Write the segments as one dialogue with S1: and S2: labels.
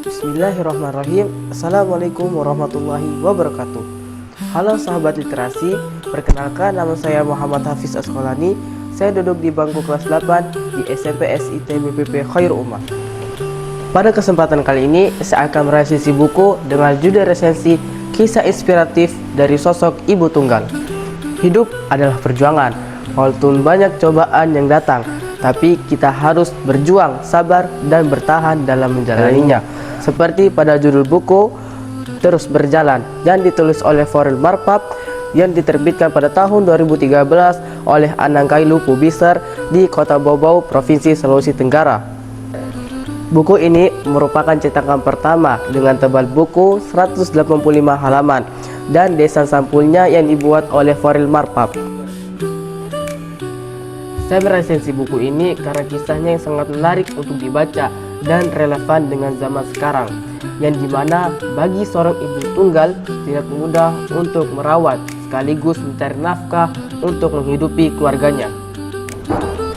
S1: Bismillahirrahmanirrahim. Assalamualaikum warahmatullahi wabarakatuh. Halo sahabat literasi, perkenalkan nama saya Muhammad Hafiz Asqalani. Saya duduk di bangku kelas 8 di SMP SIT BPP Khairul Ummah. Pada kesempatan kali ini, saya akan meresensi buku dengan judul resensi Kisah Inspiratif dari Sosok Ibu Tunggal. Hidup adalah perjuangan, walaupun banyak cobaan yang datang, tapi kita harus berjuang, sabar, dan bertahan dalam menjalaninya. Seperti pada judul buku Terus Berjalan yang ditulis oleh Vorel Marpap yang diterbitkan pada tahun 2013 oleh Anangkailu Publisher di Kota Bau-Bau, Provinsi Sulawesi Tenggara. Buku ini merupakan cetakan pertama dengan tebal buku 185 halaman dan desain sampulnya yang dibuat oleh Vorel Marpap. Saya meresensi buku ini karena kisahnya yang sangat menarik untuk dibaca dan relevan dengan zaman sekarang, yang dimana bagi seorang ibu tunggal tidak mudah untuk merawat sekaligus mencari nafkah untuk menghidupi keluarganya.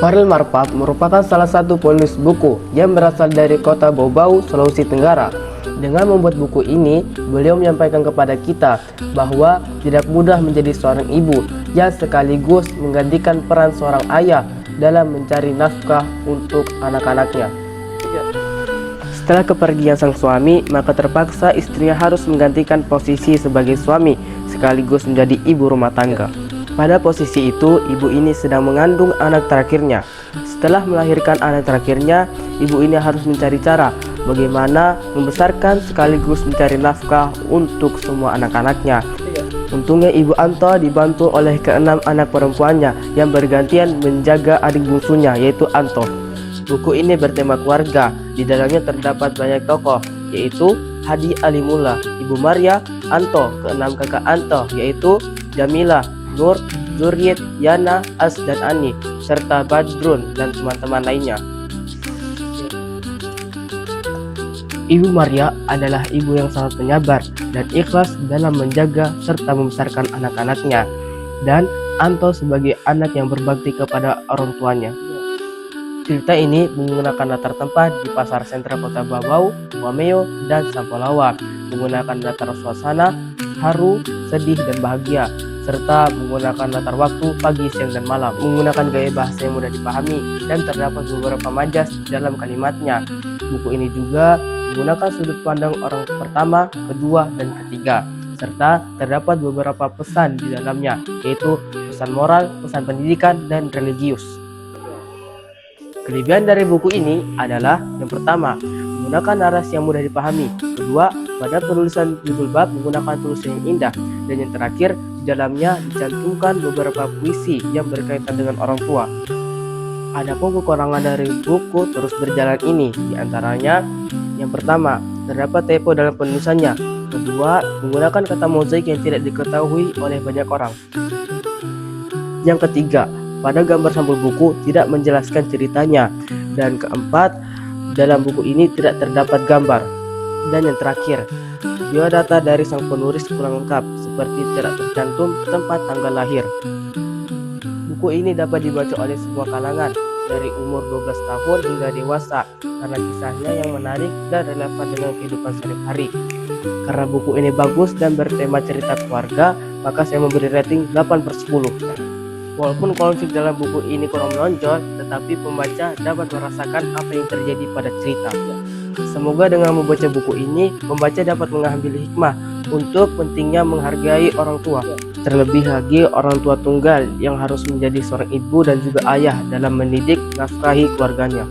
S1: Vorel Marpap merupakan salah satu penulis buku yang berasal dari Kota Bau-Bau, Sulawesi Tenggara. Dengan membuat buku ini, beliau menyampaikan kepada kita bahwa tidak mudah menjadi seorang ibu yang sekaligus menggantikan peran seorang ayah dalam mencari nafkah untuk anak-anaknya. Setelah kepergian sang suami, maka terpaksa istrinya harus menggantikan posisi sebagai suami sekaligus menjadi ibu rumah tangga. Pada posisi itu, ibu ini sedang mengandung anak terakhirnya. Setelah melahirkan anak terakhirnya, ibu ini harus mencari cara bagaimana membesarkan sekaligus mencari nafkah untuk semua anak-anaknya. Untungnya Ibu Anto dibantu oleh keenam anak perempuannya yang bergantian menjaga adik bungsunya, yaitu Anto. Buku ini bertema keluarga. Di dalamnya terdapat banyak tokoh, yaitu Hadi Alimullah, Ibu Maria, Anto, keenam kakak Anto, yaitu Jamila, Nur, Zuriet, Yana, As, dan Ani, serta Badrun dan teman-teman lainnya. Ibu Maria adalah ibu yang sangat penyabar dan ikhlas dalam menjaga serta membesarkan anak-anaknya, dan Anto sebagai anak yang berbakti kepada orang tuanya. Cerita ini menggunakan latar tempat di pasar sentra Kota Bau-Bau, Wameo, dan Sampolawa, menggunakan latar suasana haru, sedih, dan bahagia, serta menggunakan latar waktu pagi, siang, dan malam, menggunakan gaya bahasa yang mudah dipahami, dan terdapat beberapa majas dalam kalimatnya. Buku ini juga menggunakan sudut pandang orang pertama, kedua, dan ketiga, serta terdapat beberapa pesan di dalamnya, yaitu pesan moral, pesan pendidikan, dan religius. Kelebihan dari buku ini adalah yang pertama, menggunakan narasi yang mudah dipahami. Kedua, pada penulisan judul bab menggunakan tulisan yang indah. Dan yang terakhir, di dalamnya dicantumkan beberapa puisi yang berkaitan dengan orang tua. Adapun kekurangan dari buku Terus Berjalan ini, diantaranya yang pertama, terdapat typo dalam penulisannya. Kedua, menggunakan kata mozaik yang tidak diketahui oleh banyak orang. Yang ketiga, pada gambar sampul buku tidak menjelaskan ceritanya. Dan keempat, dalam buku ini tidak terdapat gambar. Dan yang terakhir, biodata dari sang penulis kurang lengkap, seperti tidak tercantum tempat tanggal lahir. Buku ini dapat dibaca oleh semua kalangan, dari umur 12 tahun hingga dewasa, karena kisahnya yang menarik dan relevan dengan kehidupan sehari-hari. Karena buku ini bagus dan bertema cerita keluarga, maka saya memberi rating 8/10. Walaupun konflik dalam buku ini kurang menonjol, tetapi pembaca dapat merasakan apa yang terjadi pada cerita. Semoga dengan membaca buku ini, pembaca dapat mengambil hikmah untuk pentingnya menghargai orang tua. Terlebih lagi orang tua tunggal yang harus menjadi seorang ibu dan juga ayah dalam mendidik nafkahi keluarganya.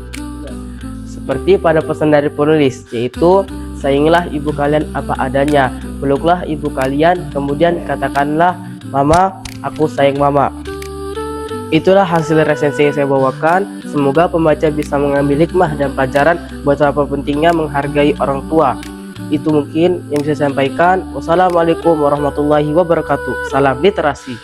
S1: Seperti pada pesan dari penulis, yaitu sayangilah ibu kalian apa adanya, peluklah ibu kalian, kemudian katakanlah, mama, aku sayang mama. Itulah hasil resensi yang saya bawakan. Semoga pembaca bisa mengambil hikmah dan pelajaran betapa pentingnya menghargai orang tua. Itu mungkin yang bisa saya sampaikan. Wassalamualaikum warahmatullahi wabarakatuh. Salam literasi.